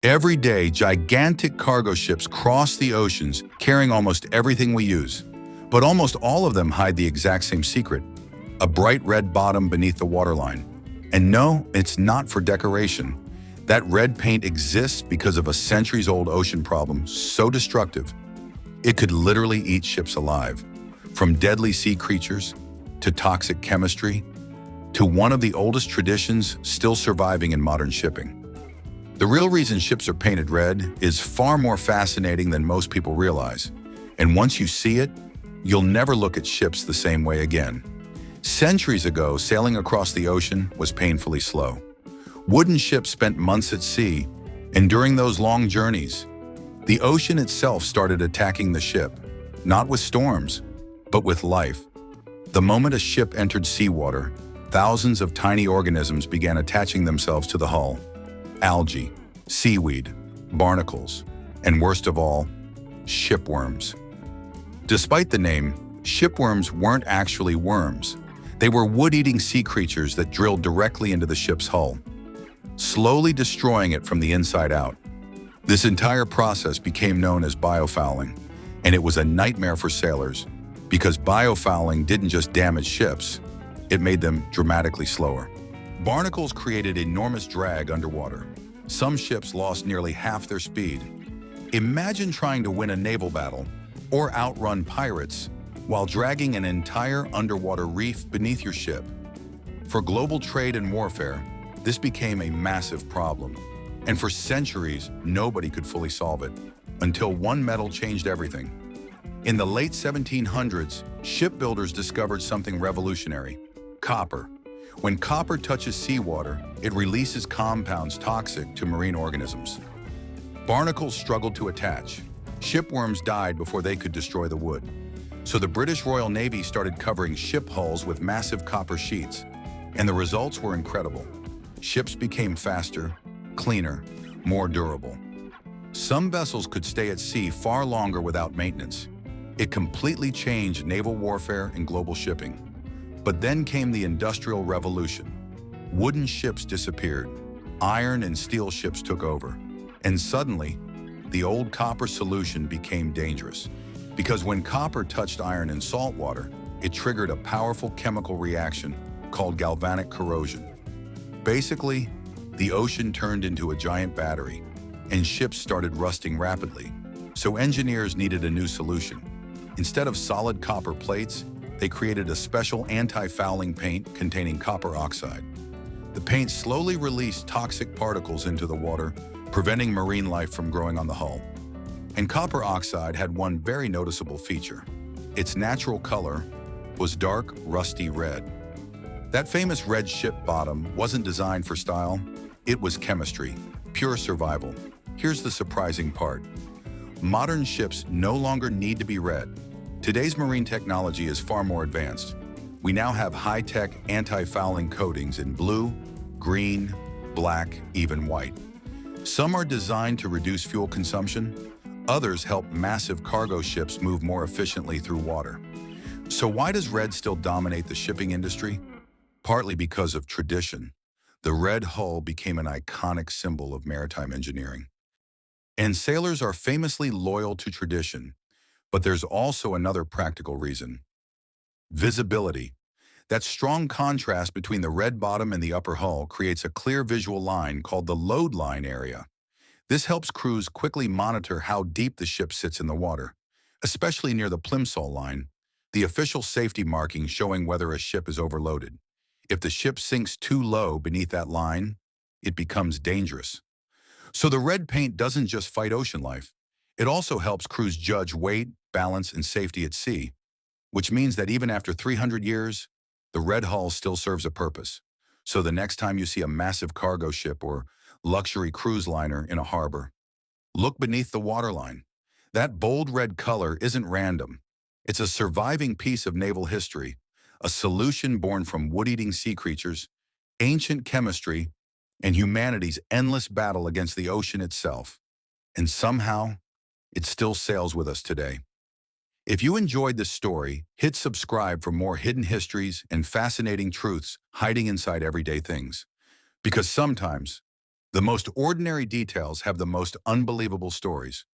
Every day, gigantic cargo ships cross the oceans carrying almost everything we use. But almost all of them hide the exact same secret: a bright red bottom beneath the waterline. And no, it's not for decoration. That red paint exists because of a centuries-old ocean problem so destructive, it could literally eat ships alive. From deadly sea creatures, to toxic chemistry, to one of the oldest traditions still surviving in modern shipping. The real reason ships are painted red is far more fascinating than most people realize. And once you see it, you'll never look at ships the same way again. Centuries ago, sailing across the ocean was painfully slow. Wooden ships spent months at sea, and during those long journeys, the ocean itself started attacking the ship, not with storms, but with life. The moment a ship entered seawater, thousands of tiny organisms began attaching themselves to the hull. Algae, seaweed, barnacles, and worst of all, shipworms. Despite the name, shipworms weren't actually worms. They were wood-eating sea creatures that drilled directly into the ship's hull, slowly destroying it from the inside out. This entire process became known as biofouling, and it was a nightmare for sailors because biofouling didn't just damage ships, it made them dramatically slower. Barnacles created enormous drag underwater. Some ships lost nearly half their speed. Imagine trying to win a naval battle or outrun pirates while dragging an entire underwater reef beneath your ship. For global trade and warfare, this became a massive problem. And for centuries, nobody could fully solve it, until one metal changed everything. In the late 1700s, shipbuilders discovered something revolutionary: copper. When copper touches seawater, it releases compounds toxic to marine organisms. Barnacles struggled to attach. Shipworms died before they could destroy the wood. So the British Royal Navy started covering ship hulls with massive copper sheets, and the results were incredible. Ships became faster, cleaner, more durable. Some vessels could stay at sea far longer without maintenance. It completely changed naval warfare and global shipping. But then came the Industrial Revolution. Wooden ships disappeared. Iron and steel ships took over. And suddenly, the old copper solution became dangerous. Because when copper touched iron in salt water, it triggered a powerful chemical reaction called galvanic corrosion. Basically, the ocean turned into a giant battery, and ships started rusting rapidly. So engineers needed a new solution. Instead of solid copper plates, they created a special anti-fouling paint containing copper oxide. The paint slowly released toxic particles into the water, preventing marine life from growing on the hull. And copper oxide had one very noticeable feature. Its natural color was dark, rusty red. That famous red ship bottom wasn't designed for style, it was chemistry, pure survival. Here's the surprising part. Modern ships no longer need to be red. Today's marine technology is far more advanced. We now have high-tech anti-fouling coatings in blue, green, black, even white. Some are designed to reduce fuel consumption. Others help massive cargo ships move more efficiently through water. So why does red still dominate the shipping industry? Partly because of tradition. The red hull became an iconic symbol of maritime engineering. And sailors are famously loyal to tradition. But there's also another practical reason: visibility. That strong contrast between the red bottom and the upper hull creates a clear visual line called the load line area. This helps crews quickly monitor how deep the ship sits in the water, especially near the plimsoll line, the official safety marking showing whether a ship is overloaded. If the ship sinks too low beneath that line, it becomes dangerous. So the red paint doesn't just fight ocean life. It also helps crews judge weight, balance, and safety at sea, which means that even after 300 years, the red hull still serves a purpose. So the next time you see a massive cargo ship or luxury cruise liner in a harbor, look beneath the waterline. That bold red color isn't random. It's a surviving piece of naval history, a solution born from wood-eating sea creatures, ancient chemistry, and humanity's endless battle against the ocean itself. And somehow, it still sails with us today. If you enjoyed this story, hit subscribe for more hidden histories and fascinating truths hiding inside everyday things. Because sometimes, The most ordinary details have the most unbelievable stories.